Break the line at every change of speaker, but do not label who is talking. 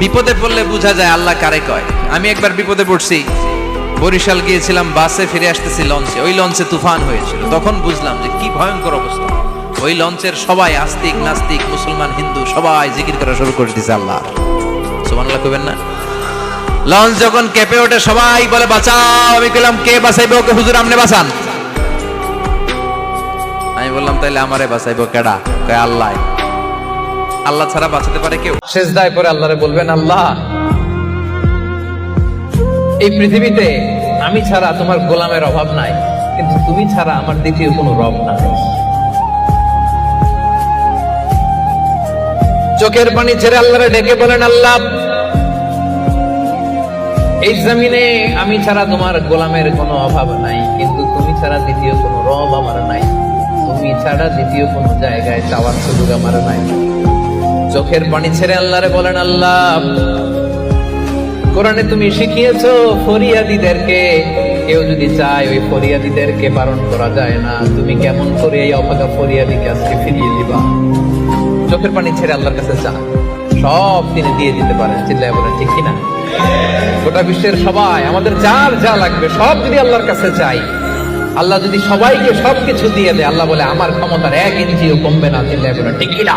বিপদে পড়লে বোঝা যায় আল্লাহ কারে কয়। আমি একবার বিপদে পড়ছি, বরিশাল গিয়েছিলাম, বাসে ফিরে আসতেছি লঞ্চে, ওই লঞ্চে তুফান হয়েছিল। তখন বুঝলাম যে কি ভয়ঙ্কর অবস্থা। ওই লঞ্চের সবাই আস্তিক নাস্তিক মুসলমান হিন্দু সবাই জিকির করা শুরু করে দিয়েছে আল্লাহ। সুবহানাল্লাহ কইবেন না? লঞ্চ যখন কেঁপে ওঠে সবাই বলে বাঁচাও। আমি কইলাম কে বাঁচাইবে ওকে? হুজুর আপনি বাঁচান। আমি বললাম তাইলে আমারে বাঁচাইবো কেডা? কয় আল্লাহ। আল্লাহ ছাড়া বাঁচাতে পারে কেউ? সিজদায় পড়ে আল্লাহরে বলবেন, আল্লাহ এই পৃথিবীতে আমি ছাড়া তোমার গোলামের অভাব নাই, কিন্তু তুমি ছাড়া আমার দ্বিতীয় কোনো রব নাই। চোখের পানি ছেড়ে আল্লাহরে ডেকে বলেন, আল্লাহ এই জমিনে আমি ছাড়া তোমার গোলামের কোনো অভাব নাই, কিন্তু তুমি ছাড়া দ্বিতীয় কোনো রব আমার নাই। তুমি ছাড়া দ্বিতীয় কোনো জায়গায় চাওয়ার সুযোগ আমার নাই। চোখের পানি ছেড়ে আল্লাহরে বলেন, আল্লাহ কোরআনে তুমি শিখিয়েছো ফরিয়াদীদেরকে কেউ যদি চায় ওই ফরিয়াদীদেরকে বারণ করা যায় না। তুমি কেমন করে এই অভাগা ফরিয়াদীকে আজকে ফিরিয়ে দিবা? চোখের পানি ছেড়ে আল্লাহর কাছে চা, সব তিনি দিয়ে দিতে পারেন। চিল্লায় বলেন ঠিক কিনা? গোটা বিশ্বের সবাই আমাদের যার যা লাগবে সব যদি আল্লাহর কাছে চাই, আল্লাহ যদি সবাইকে সবকিছু দিয়ে দেয়, আল্লাহ বলে আমার ক্ষমতার 1 ইঞ্চিও কমবে না। চিল্লায় বলেন ঠিক কিনা?